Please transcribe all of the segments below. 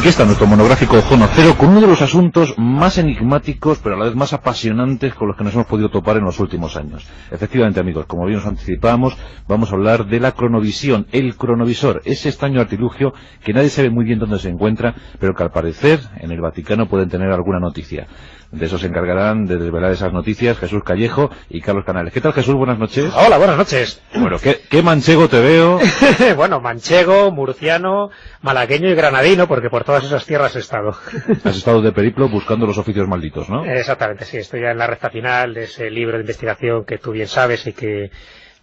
Aquí está nuestro monográfico Ojono Cero con uno de los asuntos más enigmáticos pero a la vez más apasionantes con los que nos hemos podido topar en los últimos años. Efectivamente, amigos, como bien nos anticipábamos, vamos a hablar de la cronovisión, el cronovisor, ese extraño artilugio que nadie sabe muy bien dónde se encuentra, pero que al parecer en el Vaticano pueden tener alguna noticia. De eso se encargarán de desvelar esas noticias Jesús Callejo y Carlos Canales. ¿Qué tal, Jesús? Buenas noches. Hola, buenas noches. Bueno, ¿qué manchego te veo? Bueno, manchego, murciano, malagueño y granadino, porque por todas esas tierras he estado. Has estado de periplo buscando los oficios malditos, ¿no? Exactamente, sí. Estoy ya en la recta final de ese libro de investigación que tú bien sabes y que,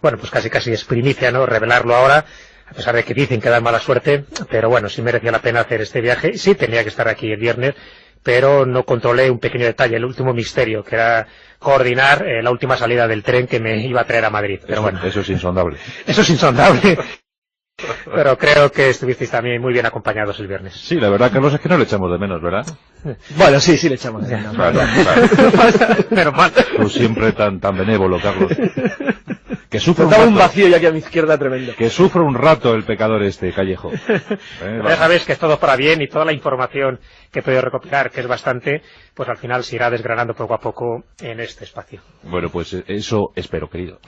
bueno, pues casi es primicia, ¿no? Revelarlo ahora, a pesar de que dicen que da mala suerte, pero bueno, sí merecía la pena hacer este viaje. Sí, tenía que estar aquí el viernes, pero no controlé un pequeño detalle, el último misterio, que era coordinar la última salida del tren que me iba a traer a Madrid. Pero bueno, eso es insondable. Eso es insondable. Pero creo que estuvisteis también muy bien acompañados el viernes. Sí, la verdad, Carlos, es que no le echamos de menos, ¿verdad? Bueno, sí le echamos de menos. Claro. Pero mal. Tú siempre tan benévolo, Carlos. Que sufre Faltaba un vacío ya aquí a mi izquierda tremendo. Que sufre un rato el pecador este, Callejo. Ya sabéis que es todo para bien y toda la información que he podido recopilar, que es bastante, pues al final se irá desgranando poco a poco en este espacio. Bueno, pues eso espero, querido.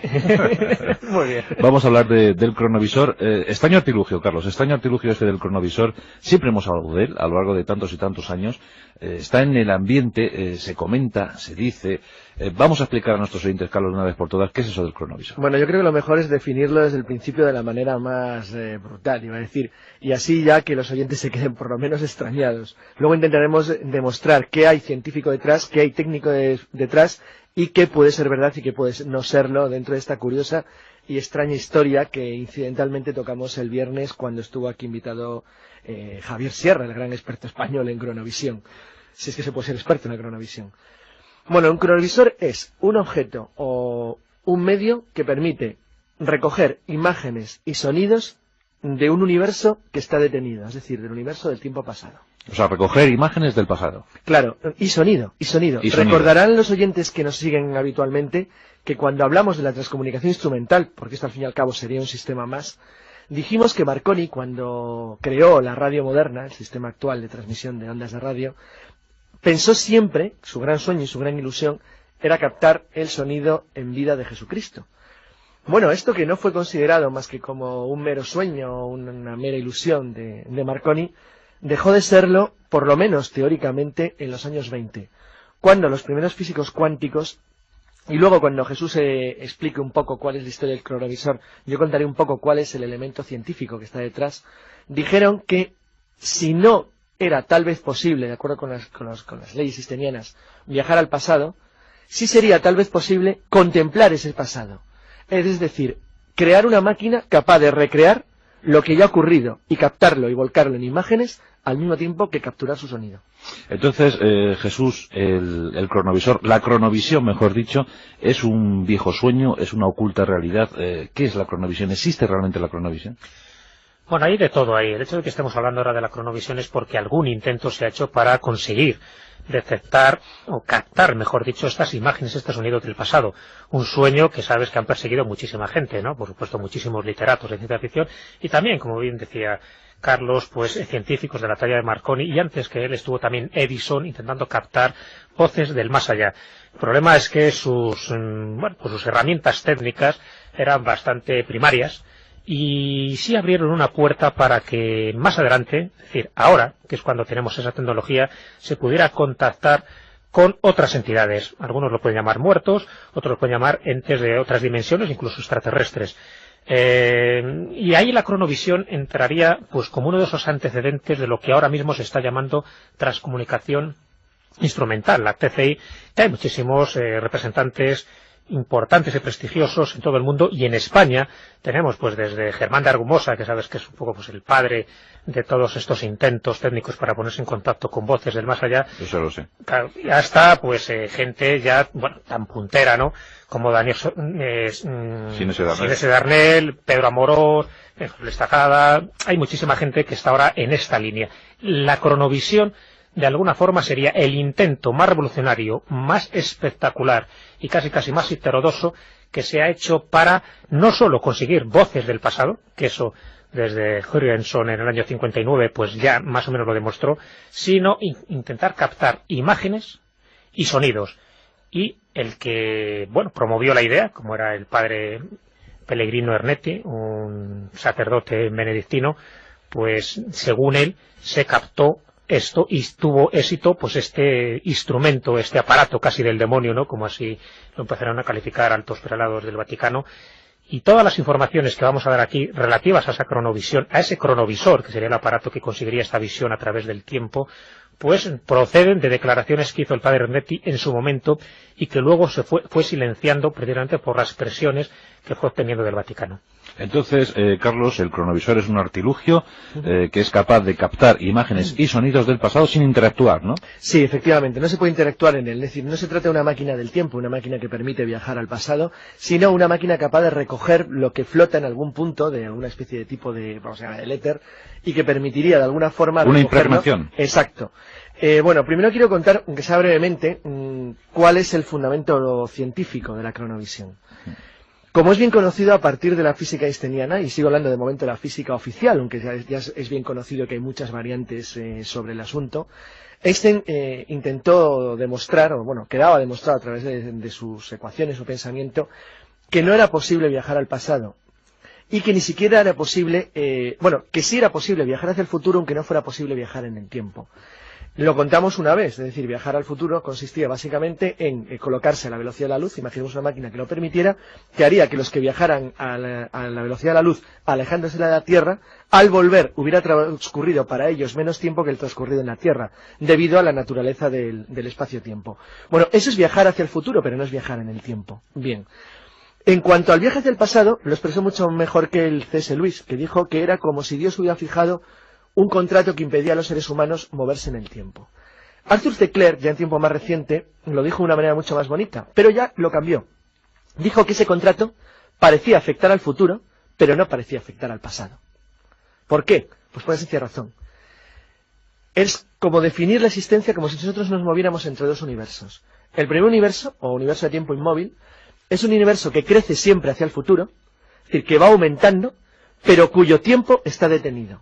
Muy bien. Vamos a hablar del cronovisor. Extraño artilugio, Carlos, extraño artilugio este del cronovisor. Siempre hemos hablado de él a lo largo de tantos y tantos años. Está en el ambiente, se comenta, se dice. Vamos a explicar a nuestros oyentes, Carlos, una vez por todas, ¿qué es eso del cronovisor? Bueno, yo creo que lo mejor es definirlo desde el principio de la manera más brutal, iba a decir, y así ya que los oyentes se queden por lo menos extrañados. Luego intentaremos demostrar qué hay científico detrás, qué hay técnico detrás, y qué puede ser verdad y qué puede no serlo dentro de esta curiosa y extraña historia que incidentalmente tocamos el viernes cuando estuvo aquí invitado Javier Sierra, el gran experto español en cronovisión, si es que se puede ser experto en la cronovisión. Bueno, un cronovisor es un objeto o un medio que permite recoger imágenes y sonidos de un universo que está detenido, es decir, del universo del tiempo pasado. O sea, recoger imágenes del pasado. Claro, y sonido. Recordarán los oyentes que nos siguen habitualmente que cuando hablamos de la transcomunicación instrumental, porque esto al fin y al cabo sería un sistema más, dijimos que Marconi, cuando creó la radio moderna, el sistema actual de transmisión de ondas de radio, pensó siempre, su gran sueño y su gran ilusión, era captar el sonido en vida de Jesucristo. Bueno, esto que no fue considerado más que como un mero sueño o una mera ilusión de Marconi, dejó de serlo, por lo menos teóricamente, en los años 20, cuando los primeros físicos cuánticos, y luego cuando Jesús explique un poco cuál es la historia del cronovisor, yo contaré un poco cuál es el elemento científico que está detrás, dijeron que si no era tal vez posible, de acuerdo con las leyes sistemianas, viajar al pasado, sí sería tal vez posible contemplar ese pasado. Es decir, crear una máquina capaz de recrear lo que ya ha ocurrido y captarlo y volcarlo en imágenes al mismo tiempo que capturar su sonido. Entonces, Jesús, el cronovisor, la cronovisión, mejor dicho, es un viejo sueño, es una oculta realidad. ¿Qué es la cronovisión? ¿Existe realmente la cronovisión? Bueno, hay de todo ahí. El hecho de que estemos hablando ahora de la cronovisión es porque algún intento se ha hecho para conseguir detectar o captar, mejor dicho, estas imágenes, este sonido del pasado. Un sueño que sabes que han perseguido muchísima gente, ¿no? Por supuesto, muchísimos literatos de ciencia ficción y también, como bien decía Carlos, pues científicos de la talla de Marconi, y antes que él estuvo también Edison intentando captar voces del más allá. El problema es que sus herramientas técnicas eran bastante primarias y sí abrieron una puerta para que más adelante, es decir, ahora, que es cuando tenemos esa tecnología, se pudiera contactar con otras entidades. Algunos lo pueden llamar muertos, otros lo pueden llamar entes de otras dimensiones, incluso extraterrestres. Y ahí la cronovisión entraría pues como uno de esos antecedentes de lo que ahora mismo se está llamando transcomunicación instrumental, la TCI, que hay muchísimos representantes importantes y prestigiosos en todo el mundo, y en España tenemos pues desde Germán de Argumosa, que sabes que es un poco pues el padre de todos estos intentos técnicos para ponerse en contacto con voces del más allá. Eso lo sé. Claro, y hasta pues gente ya tan puntera, ¿no? Como Daniel Ginés Darnell, Pedro Amorós, Estacada. Hay muchísima gente que está ahora en esta línea. La cronovisión de alguna forma sería el intento más revolucionario, más espectacular y casi más heterodoxo que se ha hecho para no solo conseguir voces del pasado, que eso desde Jurgenson en el año 59, pues ya más o menos lo demostró, sino intentar captar imágenes y sonidos. Y el que, bueno, promovió la idea, como era el padre Pellegrino Ernetti, un sacerdote benedictino, pues según él se captó esto y tuvo éxito, pues este instrumento, este aparato casi del demonio, ¿no? Como así lo empezaron a calificar altos prelados del Vaticano. Y todas las informaciones que vamos a dar aquí relativas a esa cronovisión, a ese cronovisor, que sería el aparato que conseguiría esta visión a través del tiempo, pues proceden de declaraciones que hizo el padre Ernetti en su momento y que luego se fue silenciando precisamente por las presiones que fue obteniendo del Vaticano. Entonces, Carlos, el cronovisor es un artilugio que es capaz de captar imágenes y sonidos del pasado sin interactuar, ¿no? Sí, efectivamente, no se puede interactuar en él, es decir, no se trata de una máquina del tiempo, una máquina que permite viajar al pasado, sino una máquina capaz de recoger lo que flota en algún punto de alguna especie de tipo de, vamos a llamar, del éter, y que permitiría de alguna forma una impregnación. Exacto. Bueno, primero quiero contar, aunque sea brevemente, cuál es el fundamento científico de la cronovisión. Como es bien conocido a partir de la física einsteiniana, y sigo hablando de momento de la física oficial, aunque ya es bien conocido que hay muchas variantes sobre el asunto, Einstein intentó demostrar, o bueno, quedaba demostrado a través de sus ecuaciones o pensamiento, que no era posible viajar al pasado, y que ni siquiera era posible, que sí era posible viajar hacia el futuro, aunque no fuera posible viajar en el tiempo. Lo contamos una vez, es decir, viajar al futuro consistía básicamente en colocarse a la velocidad de la luz, imaginemos una máquina que lo permitiera, que haría que los que viajaran a la velocidad de la luz, alejándose de la Tierra, al volver hubiera transcurrido para ellos menos tiempo que el transcurrido en la Tierra, debido a la naturaleza del espacio-tiempo. Bueno, eso es viajar hacia el futuro, pero no es viajar en el tiempo. Bien. En cuanto al viaje hacia el pasado, lo expresó mucho mejor que el C.S. Lewis, que dijo que era como si Dios hubiera fijado un contrato que impedía a los seres humanos moverse en el tiempo. Arthur C. Clarke, ya en tiempo más reciente, lo dijo de una manera mucho más bonita, pero ya lo cambió. Dijo que ese contrato parecía afectar al futuro, pero no parecía afectar al pasado. ¿Por qué? Pues por esa sencilla razón. Es como definir la existencia como si nosotros nos moviéramos entre dos universos. El primer universo, o universo de tiempo inmóvil, es un universo que crece siempre hacia el futuro, es decir, que va aumentando, pero cuyo tiempo está detenido.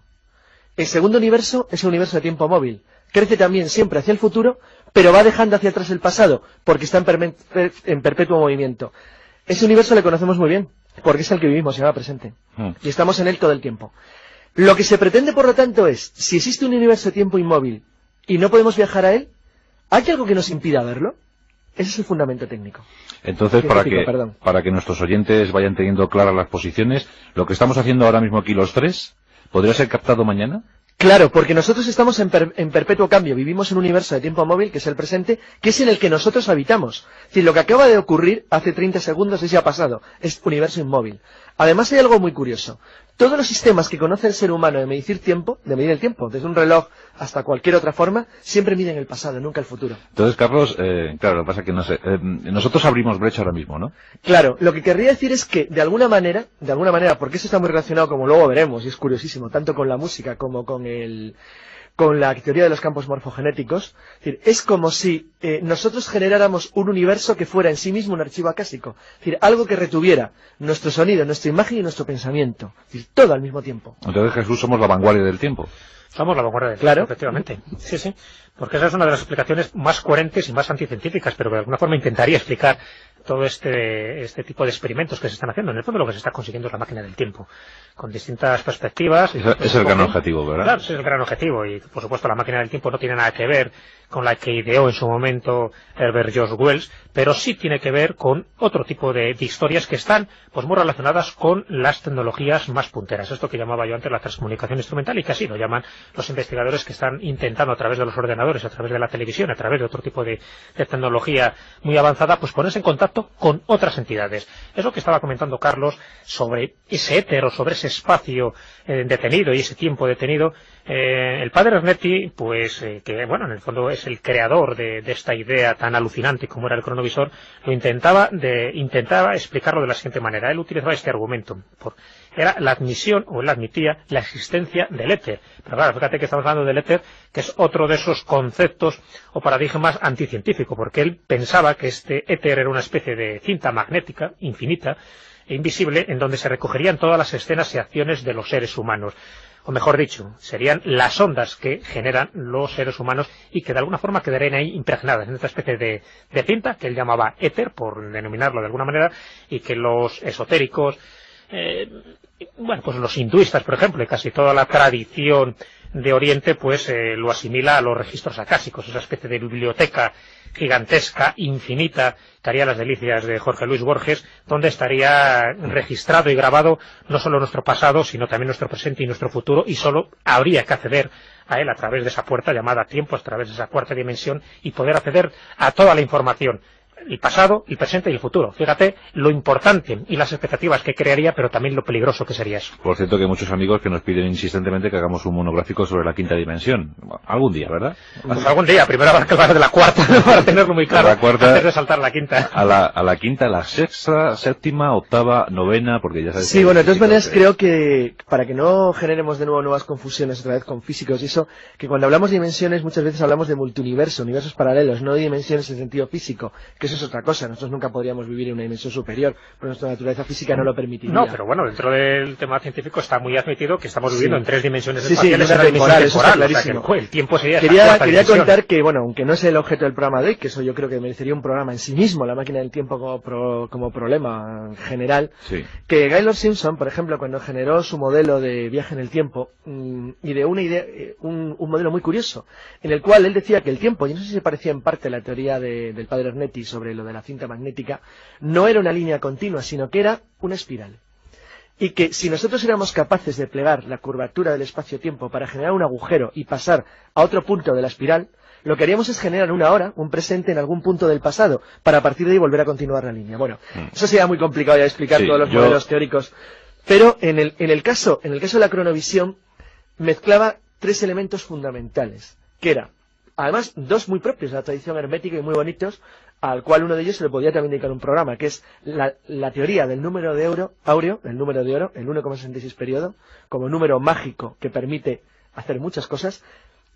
El segundo universo es el universo de tiempo móvil. Crece también siempre hacia el futuro, pero va dejando hacia atrás el pasado, porque está en perpetuo movimiento. Ese universo le conocemos muy bien, porque es el que vivimos, se llama presente. Y estamos en él todo el tiempo. Lo que se pretende, por lo tanto, es, si existe un universo de tiempo inmóvil y no podemos viajar a él, ¿hay algo que nos impida verlo? Ese es el fundamento técnico. Entonces, para que nuestros oyentes vayan teniendo claras las posiciones, lo que estamos haciendo ahora mismo aquí los tres, ¿podría ser captado mañana? Claro, porque nosotros estamos en perpetuo cambio, vivimos en un universo de tiempo móvil, que es el presente, que es en el que nosotros habitamos. Es decir, lo que acaba de ocurrir hace 30 segundos es ya pasado, es universo inmóvil. Además hay algo muy curioso. Todos los sistemas que conoce el ser humano de medir el tiempo, desde un reloj hasta cualquier otra forma, siempre miden el pasado, nunca el futuro. Entonces, Carlos, claro, lo que pasa es que no sé, nosotros abrimos brecha ahora mismo, ¿no? Claro, lo que querría decir es que, de alguna manera, porque eso está muy relacionado, como luego veremos, y es curiosísimo, tanto con la música como con la teoría de los campos morfogenéticos, es como si nosotros generáramos un universo que fuera en sí mismo un archivo acásico, es decir, algo que retuviera nuestro sonido, nuestra imagen y nuestro pensamiento, es decir, todo al mismo tiempo. Entonces, Jesús, somos la vanguardia del tiempo. Somos la vanguardia del tiempo, efectivamente. Sí, sí, porque esa es una de las explicaciones más coherentes y más anticientíficas, pero de alguna forma intentaría explicar todo este tipo de experimentos que se están haciendo. En el fondo lo que se está consiguiendo es la máquina del tiempo, con distintas perspectivas. Es el gran objetivo, ¿verdad? Claro, ese es el gran objetivo, y por supuesto la máquina del tiempo no tiene nada que ver con la que ideó en su momento Herbert George Wells, pero sí tiene que ver con otro tipo de historias que están pues muy relacionadas con las tecnologías más punteras. Esto que llamaba yo antes la transcomunicación instrumental, y que así lo llaman los investigadores que están intentando a través de los ordenadores, a través de la televisión, a través de otro tipo de tecnología muy avanzada, pues ponerse en contacto con otras entidades. Es lo que estaba comentando Carlos sobre ese éter o sobre ese espacio detenido y ese tiempo detenido. El padre Ernetti, pues que bueno, en el fondo es el creador de esta idea tan alucinante como era el cronovisor, lo intentaba explicarlo de la siguiente manera. Él utilizaba este argumento. Era la admisión, o él admitía, la existencia del éter. Pero claro, fíjate que estamos hablando del éter, que es otro de esos conceptos o paradigmas anticientíficos, porque él pensaba que este éter era una especie de cinta magnética infinita, e invisible en donde se recogerían todas las escenas y acciones de los seres humanos. O mejor dicho, serían las ondas que generan los seres humanos y que de alguna forma quedarían ahí impregnadas en esta especie de cinta que él llamaba éter, por denominarlo de alguna manera, y que los esotéricos, pues los hinduistas, por ejemplo, y casi toda la tradición de Oriente, pues lo asimila a los registros acásicos, esa especie de biblioteca gigantesca, infinita, que haría las delicias de Jorge Luis Borges, donde estaría registrado y grabado no solo nuestro pasado, sino también nuestro presente y nuestro futuro, y solo habría que acceder a él a través de esa puerta llamada tiempo, a través de esa cuarta dimensión, y poder acceder a toda la información, el pasado, el presente y el futuro. Fíjate lo importante y las expectativas que crearía, pero también lo peligroso que sería eso. Por cierto, que hay muchos amigos que nos piden insistentemente que hagamos un monográfico sobre la quinta dimensión. Algún día, ¿verdad? Pues algún día. Primero habrá que hablar de la cuarta, para tenerlo muy claro, antes de saltar la quinta. A la quinta, la sexta, séptima, octava, novena, porque ya sabes... Sí, bueno, de todas maneras creo que, para que no generemos de nuevo nuevas confusiones otra vez con físicos y eso, que cuando hablamos de dimensiones muchas veces hablamos de multiuniverso, universos paralelos, no de dimensiones en sentido físico, que eso es otra cosa. Nosotros nunca podríamos vivir en una dimensión superior, pero nuestra naturaleza física no lo permitiría. No, pero bueno, dentro del tema científico está muy admitido que estamos viviendo en tres dimensiones espaciales, en una temporal, dimensión temporal, o sea, que el tiempo sería quería contar que, bueno, aunque no es el objeto del programa de hoy, que eso yo creo que merecería un programa en sí mismo, la máquina del tiempo como problema general, que Gaylord Simpson, por ejemplo, cuando generó su modelo de viaje en el tiempo, ideó una idea, un modelo muy curioso, en el cual él decía que el tiempo, y no sé si se parecía en parte a la teoría del padre Ernetti sobre lo de la cinta magnética, no era una línea continua, sino que era una espiral. Y que si nosotros éramos capaces de plegar la curvatura del espacio-tiempo para generar un agujero y pasar a otro punto de la espiral, lo que haríamos es generar una hora, un presente en algún punto del pasado, para a partir de ahí volver a continuar la línea. Bueno, eso sería muy complicado ya de explicar todos los modelos teóricos, pero en el caso de la cronovisión, mezclaba tres elementos fundamentales, que era, además, dos muy propios de la tradición hermética y muy bonitos, al cual uno de ellos se le podría también dedicar un programa, que es la teoría del número de áureo, el número de oro, el 1,66 periodo, como número mágico que permite hacer muchas cosas,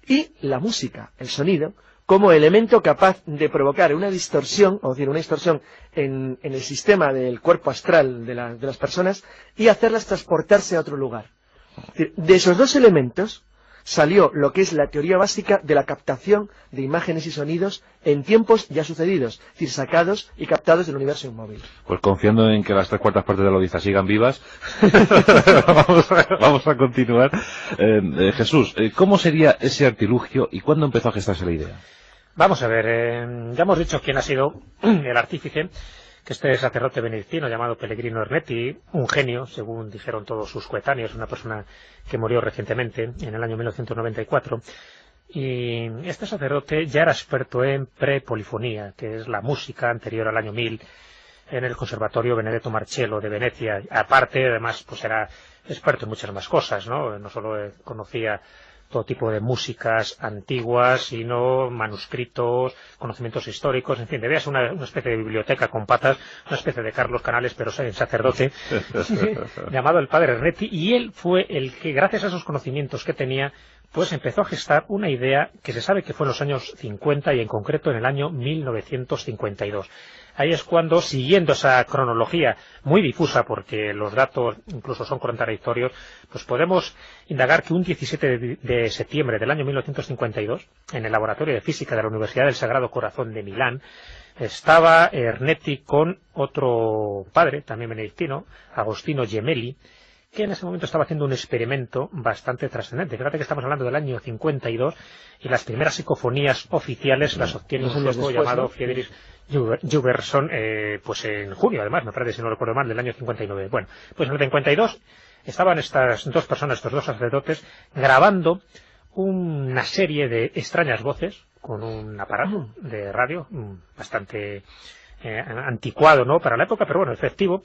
y la música, el sonido, como elemento capaz de provocar una distorsión, o decir, una distorsión en el sistema del cuerpo astral de las personas y hacerlas transportarse a otro lugar. Es decir, de esos dos elementos salió lo que es la teoría básica de la captación de imágenes y sonidos en tiempos ya sucedidos, es decir, sacados y captados del universo inmóvil. Pues confiando en que las 3/4 partes de la audiencia sigan vivas, vamos a continuar. Jesús, ¿cómo sería ese artilugio y cuándo empezó a gestarse la idea? Vamos a ver, ya hemos dicho quién ha sido el artífice, que este sacerdote benedictino llamado Pellegrino Ernetti, un genio, según dijeron todos sus coetáneos, una persona que murió recientemente, en el año 1994, y este sacerdote ya era experto en prepolifonía, que es la música anterior al año 1000, en el Conservatorio Benedetto Marcello de Venecia. Aparte, además, pues era experto en muchas más cosas, ¿no? No solo conocía todo tipo de músicas antiguas, sino manuscritos, conocimientos históricos, en fin, debía ser una especie de biblioteca con patas, una especie de Carlos Canales, pero en sacerdote, llamado el padre Ernetti, y él fue el que, gracias a esos conocimientos que tenía, pues empezó a gestar una idea que se sabe que fue en los años 50 y en concreto en el año 1952. Ahí es cuando, siguiendo esa cronología muy difusa, porque los datos incluso son contradictorios, pues podemos indagar que un 17 de septiembre del año 1952, en el Laboratorio de Física de la Universidad del Sagrado Corazón de Milán, estaba Ernetti con otro padre, también benedictino, Agostino Gemelli, que en ese momento estaba haciendo un experimento bastante trascendente. Fíjate que estamos hablando del año 52 y las primeras psicofonías oficiales las obtiene un sueco llamado Friedrich Jugerson, pues en junio, además, me parece, si no recuerdo mal, del año 59. Bueno, pues en el 52 estaban estas dos personas, estos dos sacerdotes, grabando una serie de extrañas voces con un aparato de radio bastante anticuado, ¿no?, para la época, pero bueno, efectivo.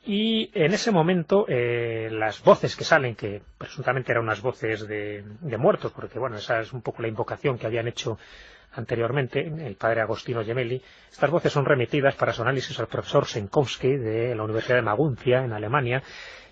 Y en ese momento las voces que salen, que presuntamente eran unas voces de muertos, porque bueno, esa es un poco la invocación que habían hecho anteriormente el padre Agostino Gemelli, estas voces son remitidas para su análisis al profesor Senkowski de la Universidad de Maguncia en Alemania,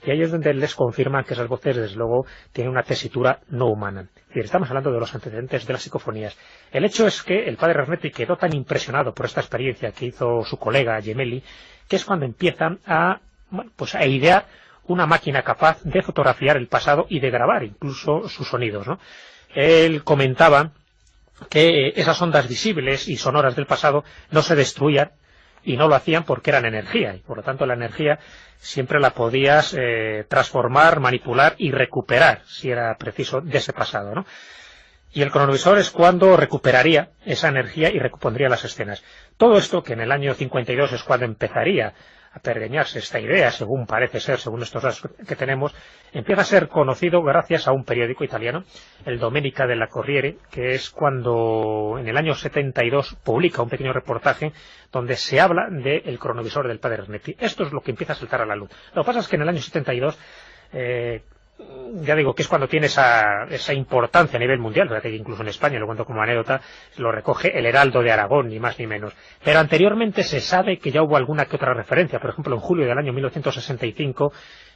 y ahí es donde les confirman que esas voces desde luego tienen una tesitura no humana. Es decir, estamos hablando de los antecedentes de las psicofonías. El hecho es que el padre Ernetti quedó tan impresionado por esta experiencia que hizo su colega Gemelli, que es cuando empiezan a bueno, pues a idear una máquina capaz de fotografiar el pasado y de grabar incluso sus sonidos, ¿no? Él comentaba que esas ondas visibles y sonoras del pasado no se destruían, y no lo hacían porque eran energía, y por lo tanto la energía siempre la podías transformar, manipular y recuperar, si era preciso, de ese pasado, ¿no? Y el cronovisor es cuando recuperaría esa energía y recompondría las escenas. Todo esto, que en el año 52 es cuando empezaría a pergeñarse esta idea, según parece ser, según estos datos que tenemos, empieza a ser conocido gracias a un periódico italiano, el Domenica della Corriere, que es cuando en el año 72 publica un pequeño reportaje donde se habla del cronovisor del padre Ernetti. Esto es lo que empieza a saltar a la luz. Lo que pasa es que en el año 72 ya digo que es cuando tiene esa importancia a nivel mundial, que incluso en España, lo cuento como anécdota, lo recoge el Heraldo de Aragón, ni más ni menos. Pero anteriormente se sabe que ya hubo alguna que otra referencia. Por ejemplo, en julio del año 1965,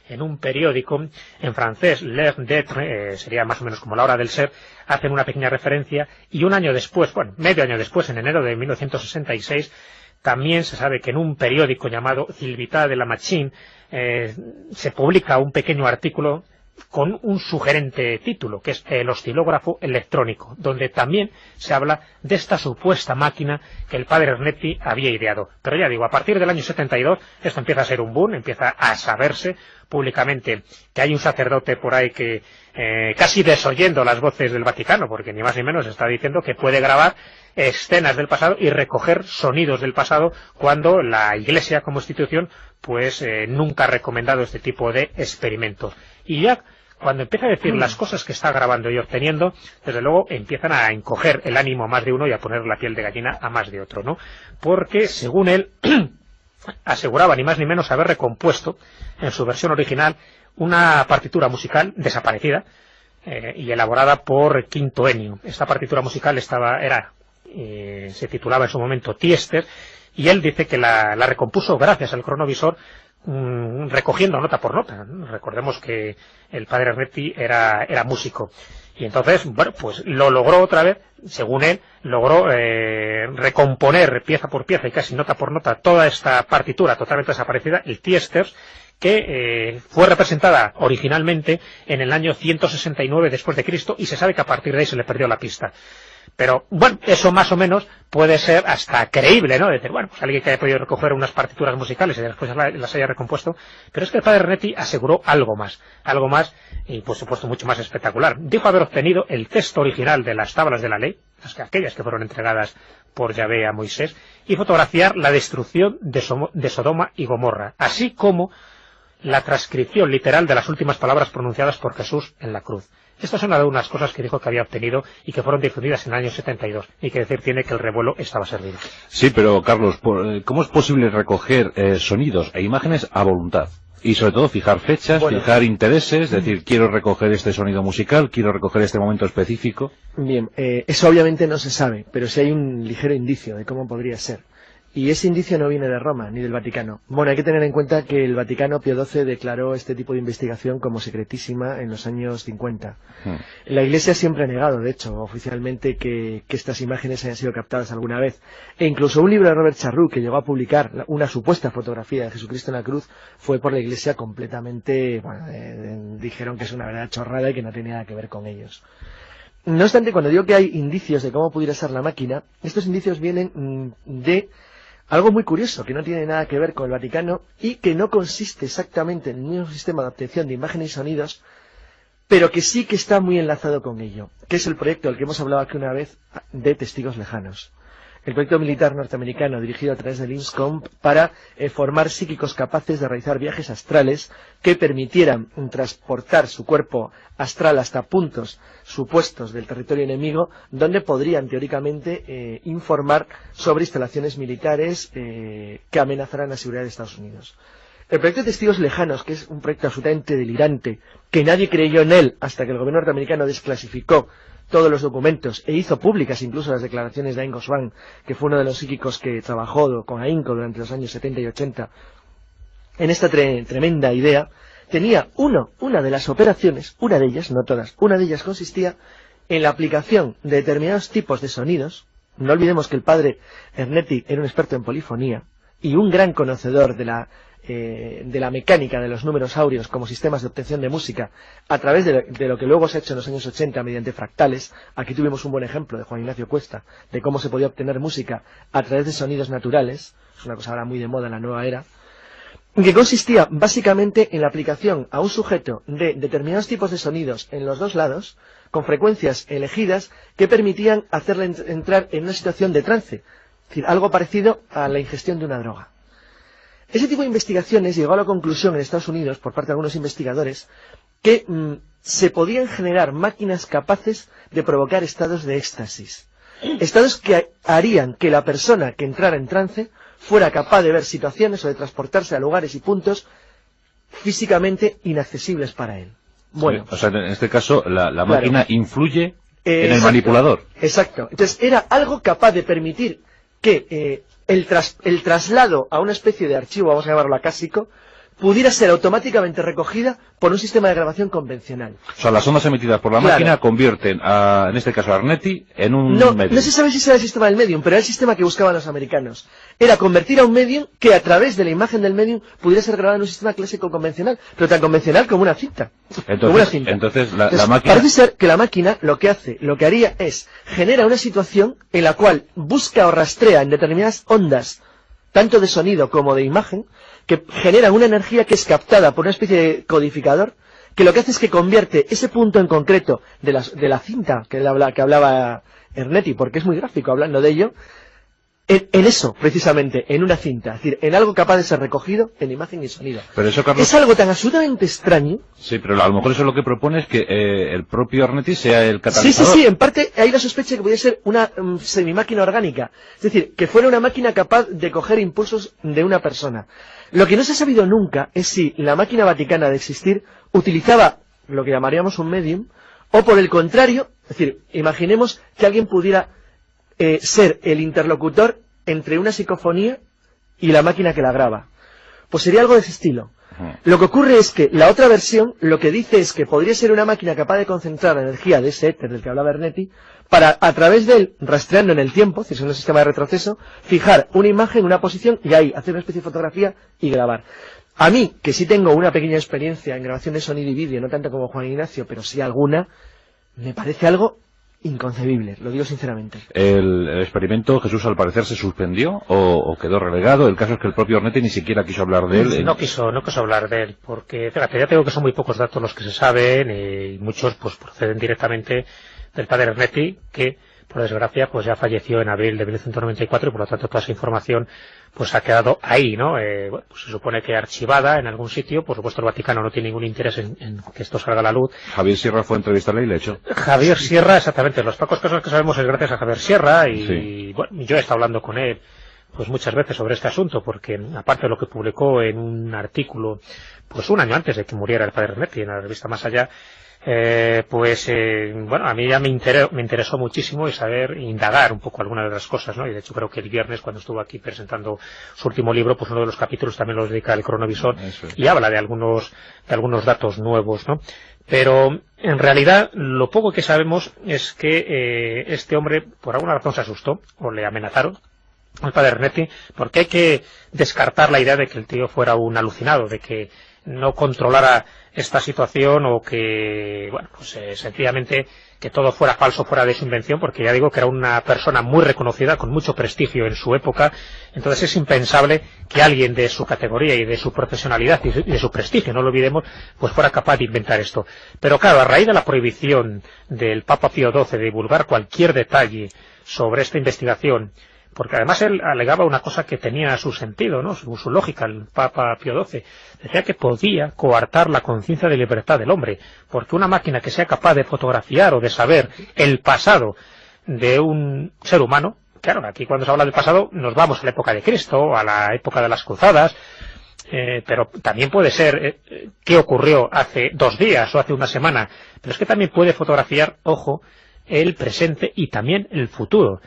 en un periódico en francés, L'Heure d'être, sería más o menos como la hora del ser, hacen una pequeña referencia, y un año después, bueno, medio año después, en enero de 1966, también se sabe que en un periódico llamado Civiltà de la Machine se publica un pequeño artículo con un sugerente título, que es el oscilógrafo electrónico, donde también se habla de esta supuesta máquina que el padre Ernetti había ideado. Pero ya digo, a partir del año 72 esto empieza a ser un boom, empieza a saberse públicamente que hay un sacerdote por ahí que casi desoyendo las voces del Vaticano, porque ni más ni menos está diciendo que puede grabar escenas del pasado y recoger sonidos del pasado, cuando la Iglesia como institución pues nunca ha recomendado este tipo de experimentos. Y ya cuando empieza a decir las cosas que está grabando y obteniendo, desde luego empiezan a encoger el ánimo a más de uno y a poner la piel de gallina a más de otro, ¿no? Porque, según él, aseguraba ni más ni menos haber recompuesto en su versión original una partitura musical desaparecida y elaborada por Quinto Ennio. Esta partitura musical se titulaba en su momento Tiester, y él dice que la recompuso gracias al cronovisor, recogiendo nota por nota. Recordemos que el padre Ernetti era músico, y entonces, bueno, pues lo logró otra vez, según él, logró recomponer pieza por pieza y casi nota por nota toda esta partitura totalmente desaparecida, el Tiesters, que fue representada originalmente en el año 169 después de Cristo, y se sabe que a partir de ahí se le perdió la pista. Pero, bueno, eso más o menos puede ser hasta creíble, ¿no? Decir, bueno, pues alguien que haya podido recoger unas partituras musicales y después las haya recompuesto. Pero es que el padre Ernetti aseguró algo más, y por supuesto mucho más espectacular. Dijo haber obtenido el texto original de las tablas de la ley, aquellas que fueron entregadas por Yahvé a Moisés, y fotografiar la destrucción de Sodoma y Gomorra, así como la transcripción literal de las últimas palabras pronunciadas por Jesús en la cruz. Estas son algunas cosas que dijo que había obtenido y que fueron difundidas en el año 72, y que decir tiene que el revuelo estaba servido. Sí, pero Carlos, ¿cómo es posible recoger sonidos e imágenes a voluntad? Y sobre todo fijar fechas, fijar intereses, decir, quiero recoger este sonido musical, quiero recoger este momento específico. Bien, eso obviamente no se sabe, pero sí hay un ligero indicio de cómo podría ser. Y ese indicio no viene de Roma, ni del Vaticano. Bueno, hay que tener en cuenta que el Vaticano, Pío XII, declaró este tipo de investigación como secretísima en los años 50. La Iglesia siempre ha negado, de hecho, oficialmente, que estas imágenes hayan sido captadas alguna vez. E incluso un libro de Robert Charroux, que llegó a publicar una supuesta fotografía de Jesucristo en la cruz, fue por la Iglesia completamente, dijeron que es una verdad chorrada y que no tiene nada que ver con ellos. No obstante, cuando digo que hay indicios de cómo pudiera ser la máquina, estos indicios vienen de algo muy curioso, que no tiene nada que ver con el Vaticano y que no consiste exactamente en el mismo sistema de obtención de imágenes y sonidos, pero que sí que está muy enlazado con ello, que es el proyecto del que hemos hablado aquí una vez de Testigos Lejanos. El proyecto militar norteamericano dirigido a través del INSCOMP para formar psíquicos capaces de realizar viajes astrales que permitieran transportar su cuerpo astral hasta puntos supuestos del territorio enemigo, donde podrían teóricamente informar sobre instalaciones militares que amenazarán la seguridad de Estados Unidos. El proyecto de Testigos Lejanos, que es un proyecto absolutamente delirante, que nadie creyó en él hasta que el gobierno norteamericano desclasificó todos los documentos e hizo públicas incluso las declaraciones de Ain Goswami, que fue uno de los psíquicos que trabajó con AINCO durante los años 70 y 80 en esta tremenda idea, tenía una de las operaciones, una de ellas, no todas, una de ellas consistía en la aplicación de determinados tipos de sonidos. No olvidemos que el padre Ernetti era un experto en polifonía y un gran conocedor de la de la mecánica de los números áureos como sistemas de obtención de música a través de lo que luego se ha hecho en los años 80 mediante fractales. Aquí tuvimos un buen ejemplo de Juan Ignacio Cuesta, de cómo se podía obtener música a través de sonidos naturales, es una cosa ahora muy de moda en la nueva era, que consistía básicamente en la aplicación a un sujeto de determinados tipos de sonidos en los dos lados, con frecuencias elegidas que permitían hacerle entrar en una situación de trance, es decir, algo parecido a la ingestión de una droga. Ese tipo de investigaciones llegó a la conclusión en Estados Unidos, por parte de algunos investigadores, que se podían generar máquinas capaces de provocar estados de éxtasis. Estados que harían que la persona que entrara en trance fuera capaz de ver situaciones o de transportarse a lugares y puntos físicamente inaccesibles para él. Bueno, sí, o sea, en este caso la máquina influye en el manipulador. Exacto. Entonces era algo capaz de permitir que el traslado a una especie de archivo, vamos a llamarlo acásico, pudiera ser automáticamente recogida por un sistema de grabación convencional. O sea, las ondas emitidas por la máquina convierten, en este caso a Arnetti, en un medium. No se sabe si será el sistema del medium, pero era el sistema que buscaban los americanos. Era convertir a un medium que a través de la imagen del medium pudiera ser grabado en un sistema clásico convencional, pero tan convencional como una cinta. Entonces la máquina... Parece ser que la máquina lo que haría es, genera una situación en la cual busca o rastrea en determinadas ondas, tanto de sonido como de imagen, que generan una energía que es captada por una especie de codificador, que lo que hace es que convierte ese punto en concreto de la cinta que hablaba Ernetti, porque es muy gráfico hablando de ello, en eso, precisamente, en una cinta, es decir, en algo capaz de ser recogido en imagen y sonido. Pero eso, Carlos, es algo tan absolutamente extraño. Sí, pero a lo mejor eso lo que propone es que el propio Arnetti sea el catalizador. Sí, en parte hay la sospecha de que podría ser una semimáquina orgánica, es decir, que fuera una máquina capaz de coger impulsos de una persona. Lo que no se ha sabido nunca es si la máquina vaticana de existir utilizaba lo que llamaríamos un medium, o por el contrario, es decir, imaginemos que alguien pudiera ser el interlocutor entre una psicofonía y la máquina que la graba. Pues sería algo de ese estilo. Lo que ocurre es que la otra versión lo que dice es que podría ser una máquina capaz de concentrar la energía de ese éter del que hablaba Ernetti para, a través de él, rastreando en el tiempo, es decir, en un sistema de retroceso, fijar una imagen, una posición y ahí hacer una especie de fotografía y grabar. A mí, que sí tengo una pequeña experiencia en grabación de sonido y vídeo, no tanto como Juan Ignacio, pero sí alguna, me parece algo inconcebible, lo digo sinceramente. ¿El experimento, Jesús, al parecer se suspendió o quedó relegado? El caso es que el propio Arnetti ni siquiera quiso hablar de él. No quiso hablar de él, porque fíjate, ya tengo que son muy pocos datos los que se saben y muchos pues proceden directamente del padre Ernetti, que por desgracia pues ya falleció en abril de 1994 y por lo tanto toda esa información pues ha quedado ahí, ¿no? Bueno, pues se supone que archivada en algún sitio. Por supuesto el Vaticano no tiene ningún interés en que esto salga a la luz. Javier Sierra fue a entrevistarle y le echó. Javier Sierra, exactamente, los pocos casos que sabemos es gracias a Javier Sierra y bueno, yo he estado hablando con él pues muchas veces sobre este asunto, porque aparte de lo que publicó en un artículo pues un año antes de que muriera el padre Ernetti en la revista Más Allá, bueno, a mí ya me interesó muchísimo y saber indagar un poco algunas de las cosas, ¿no? Y de hecho creo que el viernes, cuando estuvo aquí presentando su último libro, pues uno de los capítulos también los dedica al cronovisor y habla de algunos datos nuevos, ¿no? Pero en realidad lo poco que sabemos es que este hombre por alguna razón se asustó o le amenazaron al padre Ernetti, porque hay que descartar la idea de que el tío fuera un alucinado, de que no controlara esta situación o que, bueno, pues sencillamente que todo fuera falso, fuera de su invención, porque ya digo que era una persona muy reconocida, con mucho prestigio en su época. Entonces es impensable que alguien de su categoría y de su profesionalidad y de su prestigio, no lo olvidemos, pues fuera capaz de inventar esto. Pero claro, a raíz de la prohibición del Papa Pío XII de divulgar cualquier detalle sobre esta investigación, porque además él alegaba una cosa que tenía su sentido, ¿no? Su lógica, el Papa Pío XII. Decía que podía coartar la conciencia de libertad del hombre, porque una máquina que sea capaz de fotografiar o de saber el pasado de un ser humano, claro, aquí cuando se habla del pasado nos vamos a la época de Cristo, a la época de las cruzadas, pero también puede ser qué ocurrió hace 2 días o hace una semana, pero es que también puede fotografiar, ojo, el presente y también el futuro.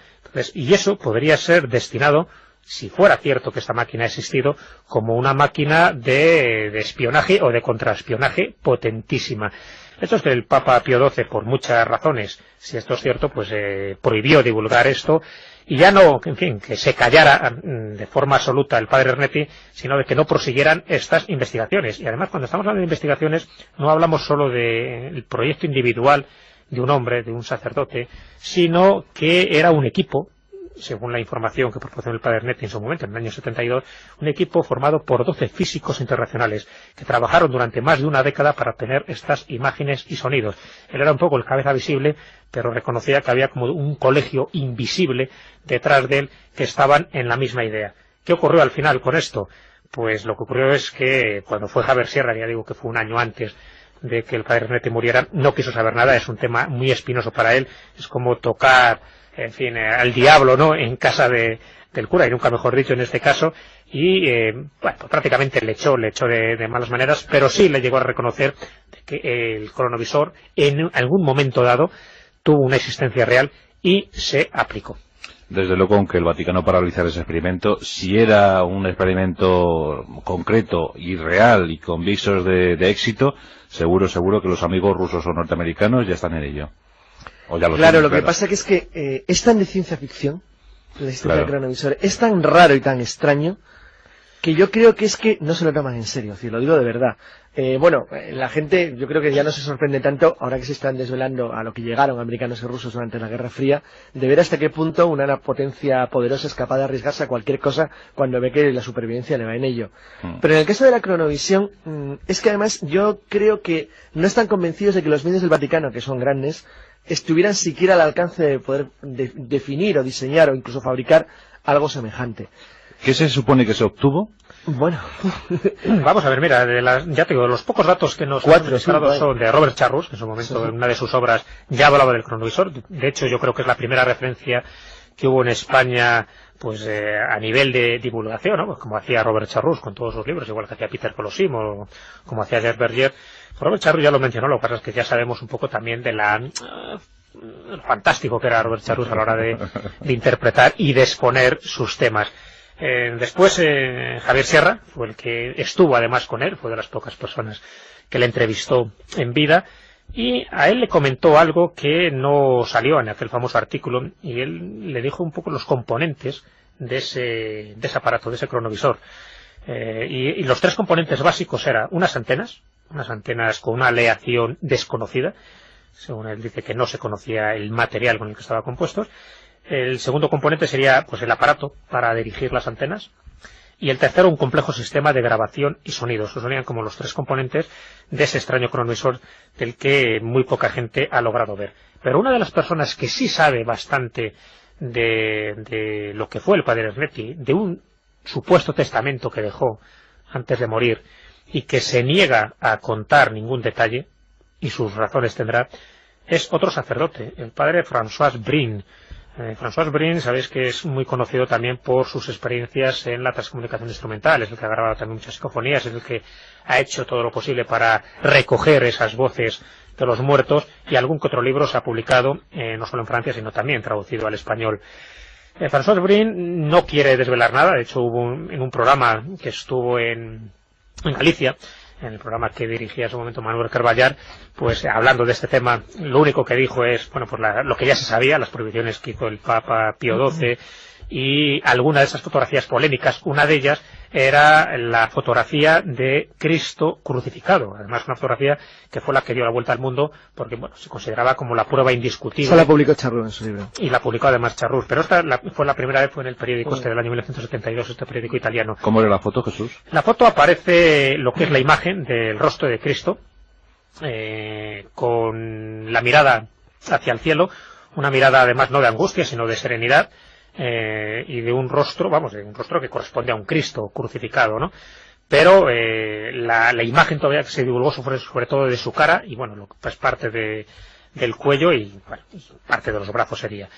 Y eso podría ser destinado, si fuera cierto que esta máquina ha existido, como una máquina de espionaje o de contraespionaje potentísima. Esto es que el Papa Pío XII, por muchas razones, si esto es cierto, pues prohibió divulgar esto, y ya no, en fin, que se callara de forma absoluta el padre Ernetti, sino de que no prosiguieran estas investigaciones. Y además, cuando estamos hablando de investigaciones, no hablamos solo del proyecto individual de un hombre, de un sacerdote, sino que era un equipo, según la información que proporcionó el padre Ernetti en su momento, en el año 72, un equipo formado por 12 físicos internacionales que trabajaron durante más de una década para obtener estas imágenes y sonidos. Él era un poco el cabeza visible, pero reconocía que había como un colegio invisible detrás de él que estaban en la misma idea. ¿Qué ocurrió al final con esto? Pues lo que ocurrió es que cuando fue Javier Sierra, ya digo que fue un año antes de que el padre Ernetti muriera, no quiso saber nada. Es un tema muy espinoso para él, es como tocar, en fin, al diablo, ¿no?, en casa del cura, y nunca mejor dicho en este caso, y bueno, prácticamente le echó de malas maneras, pero sí le llegó a reconocer que el cronovisor en algún momento dado tuvo una existencia real y se aplicó. Desde luego, aunque el Vaticano para realizar ese experimento, si era un experimento concreto y real y con visos de éxito, seguro que los amigos rusos o norteamericanos ya están en ello. Claro, lo que pasa es que es tan de ciencia ficción la existencia del cronovisor, es tan raro y tan extraño que yo creo que es que no se lo toman en serio, es decir, lo digo de verdad. La gente, yo creo que ya no se sorprende tanto, ahora que se están desvelando a lo que llegaron americanos y rusos durante la Guerra Fría, de ver hasta qué punto una potencia poderosa es capaz de arriesgarse a cualquier cosa cuando ve que la supervivencia le va en ello. Pero en el caso de la cronovisión, es que además yo creo que no están convencidos de que los medios del Vaticano, que son grandes, estuvieran siquiera al alcance de poder definir o diseñar o incluso fabricar algo semejante. ¿Qué se supone que se obtuvo? Bueno, vamos a ver, mira, ya te digo, los pocos datos que nos han mostrado son de Robert Charrus, que en su momento en una de sus obras ya hablaba del cronovisor. De hecho, yo creo que es la primera referencia que hubo en España, pues a nivel de divulgación, ¿no? Pues como hacía Robert Charrus con todos sus libros, igual que hacía Peter Colosimo o como hacía Jacques Bergier. Robert Charrus ya lo mencionó, lo que pasa es que ya sabemos un poco también de lo fantástico que era Robert Charrus a la hora de interpretar y de exponer sus temas. Después Javier Sierra fue el que estuvo además con él, fue de las pocas personas que le entrevistó en vida, y a él le comentó algo que no salió en aquel famoso artículo, y él le dijo un poco los componentes de ese aparato, de ese cronovisor. Y los tres componentes básicos eran unas antenas con una aleación desconocida, según él dice que no se conocía el material con el que estaba compuesto. El segundo componente sería pues el aparato para dirigir las antenas, y el tercero un complejo sistema de grabación y sonido. Esos serían como los tres componentes de ese extraño cronovisor del que muy poca gente ha logrado ver. Pero una de las personas que sí sabe bastante de lo que fue el padre Ernetti, de un supuesto testamento que dejó antes de morir y que se niega a contar ningún detalle, y sus razones tendrá, es otro sacerdote, el padre François Brin. François Brin, sabéis que es muy conocido también por sus experiencias en la transcomunicación instrumental, es el que ha grabado también muchas psicofonías, es el que ha hecho todo lo posible para recoger esas voces de los muertos, y algún que otro libro se ha publicado, no solo en Francia, sino también traducido al español. François Brin no quiere desvelar nada, de hecho hubo en un programa que estuvo en Galicia, en el programa que dirigía en su momento Manuel Carballar, pues hablando de este tema, lo único que dijo es, bueno, pues lo que ya se sabía, las prohibiciones que hizo el Papa Pío XII, y alguna de esas fotografías polémicas. Una de ellas era la fotografía de Cristo crucificado, además una fotografía que fue la que dio la vuelta al mundo, porque bueno, se consideraba como la prueba indiscutible. Esa la publicó Charrús en su libro. Y la publicó además Charrús, pero esta fue la primera vez, fue en el periódico del año 1972, este periódico italiano. ¿Cómo era la foto, Jesús? La foto aparece lo que es la imagen del rostro de Cristo, con la mirada hacia el cielo, una mirada además no de angustia, sino de serenidad, y de un rostro, de un rostro que corresponde a un Cristo crucificado, ¿no? Pero la imagen todavía que se divulgó sobre todo de su cara, y bueno, lo que es parte del cuello y bueno, parte de los brazos sería.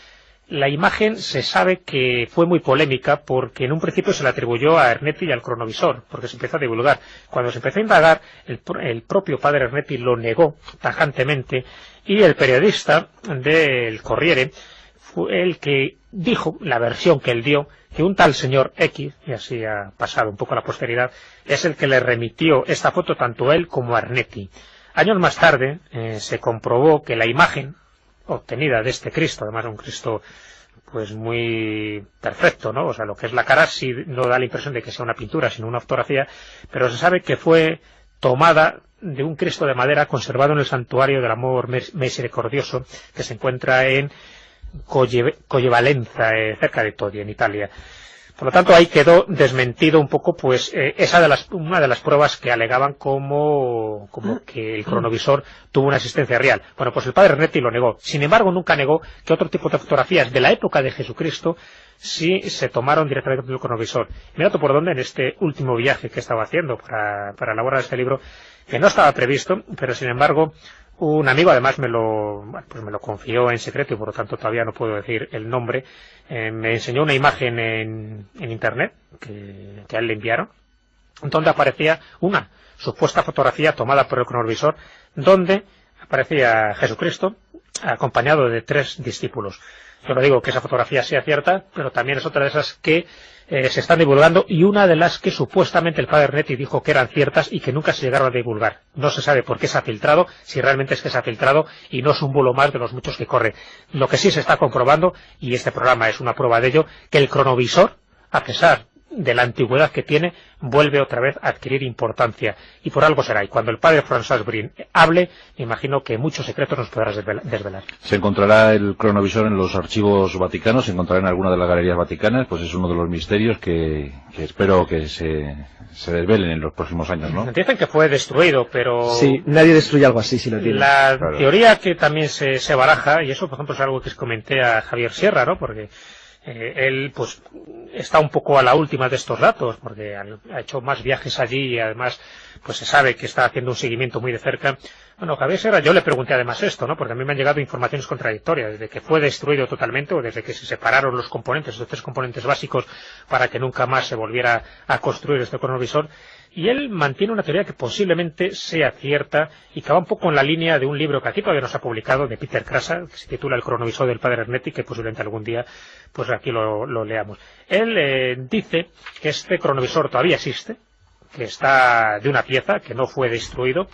La imagen se sabe que fue muy polémica porque en un principio se le atribuyó a Ernetti y al cronovisor, porque se empezó a divulgar. Cuando se empezó a indagar, el propio padre Ernetti lo negó tajantemente, y el periodista del Corriere fue el que dijo, la versión que él dio, que un tal señor X, y así ha pasado un poco a la posteridad, es el que le remitió esta foto tanto a él como a Ernetti. Años más tarde se comprobó que la imagen obtenida de este Cristo, además de un Cristo pues muy perfecto, ¿no? O sea, lo que es la cara sí no da la impresión de que sea una pintura, sino una fotografía, pero se sabe que fue tomada de un Cristo de madera conservado en el santuario del amor misericordioso que se encuentra en Collevalenza, cerca de Todi, en Italia. Por lo tanto, ahí quedó desmentido un poco, pues, una de las pruebas que alegaban como que el cronovisor tuvo una existencia real. Bueno, pues el padre Ernetti lo negó. Sin embargo, nunca negó que otro tipo de fotografías de la época de Jesucristo sí se tomaron directamente del cronovisor. Mira tú por dónde en este último viaje que estaba haciendo para elaborar este libro, que no estaba previsto, pero sin embargo, un amigo además me lo confió en secreto y por lo tanto todavía no puedo decir el nombre. Me enseñó una imagen en internet que a él le enviaron, donde aparecía una supuesta fotografía tomada por el cronovisor, donde aparecía Jesucristo acompañado de 3 discípulos. Yo no digo que esa fotografía sea cierta, pero también es otra de esas que se están divulgando, y una de las que supuestamente el padre Ernetti dijo que eran ciertas y que nunca se llegaron a divulgar. No se sabe por qué se ha filtrado, si realmente es que se ha filtrado y no es un bulo más de los muchos que corren. Lo que sí se está comprobando, y este programa es una prueba de ello, que el cronovisor, a pesar de la antigüedad que tiene, vuelve otra vez a adquirir importancia, y por algo será. Y cuando el padre François Brin hable, me imagino que muchos secretos nos podrás desvelar. ¿Se encontrará el cronovisor en los archivos vaticanos? ¿Se encontrará en alguna de las galerías vaticanas? Pues es uno de los misterios que espero que se desvelen en los próximos años, ¿no? Dicen que fue destruido, pero... Sí, nadie destruye algo así si lo tiene. La teoría que también se baraja, y eso por ejemplo es algo que comenté a Javier Sierra, ¿no? Porque él pues está un poco a la última de estos datos, porque ha hecho más viajes allí y además pues se sabe que está haciendo un seguimiento muy de cerca. Bueno, Javier Serra, yo le pregunté además esto, ¿no? Porque a mí me han llegado informaciones contradictorias, desde que fue destruido totalmente o desde que se separaron los componentes, los 3 componentes básicos, para que nunca más se volviera a construir este cronovisor. Y él mantiene una teoría que posiblemente sea cierta y que va un poco en la línea de un libro que aquí todavía no se ha publicado, de Peter Krasa, que se titula El cronovisor del padre Ernetti, que posiblemente algún día pues aquí lo leamos. Él dice que este cronovisor todavía existe, que está de una pieza, que no fue destruido,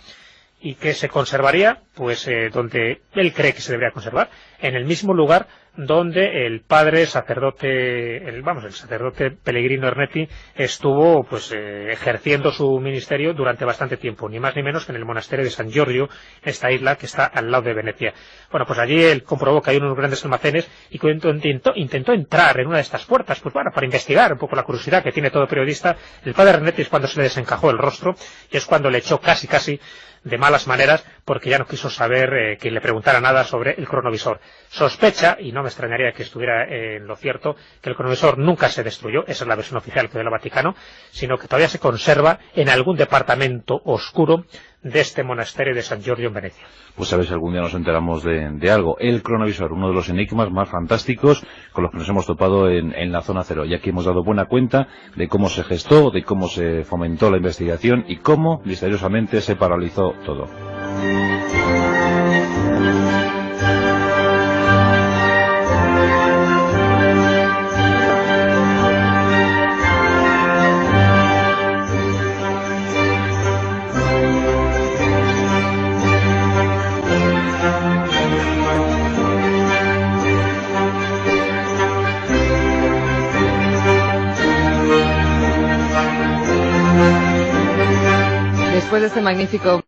y que se conservaría pues donde él cree que se debería conservar, en el mismo lugar donde el padre sacerdote, el sacerdote Pellegrino Ernetti estuvo pues ejerciendo su ministerio durante bastante tiempo, ni más ni menos que en el monasterio de San Giorgio, esta isla que está al lado de Venecia. Bueno, pues allí él comprobó que hay unos grandes almacenes y que intentó entrar en una de estas puertas, pues bueno, para investigar un poco la curiosidad que tiene todo periodista. El padre Ernetti es cuando se le desencajó el rostro y es cuando le echó casi de malas maneras, porque ya no quiso saber que le preguntara nada sobre el cronovisor. Sospecha, y no me extrañaría que estuviera en lo cierto, que el cronovisor nunca se destruyó, esa es la versión oficial que da el Vaticano, sino que todavía se conserva en algún departamento oscuro de este monasterio de San Giorgio en Venecia. Pues a ver si algún día nos enteramos de algo. El cronovisor, uno de los enigmas más fantásticos con los que nos hemos topado en la zona cero. Y aquí hemos dado buena cuenta de cómo se gestó, de cómo se fomentó la investigación y cómo misteriosamente se paralizó todo. Después de este magnífico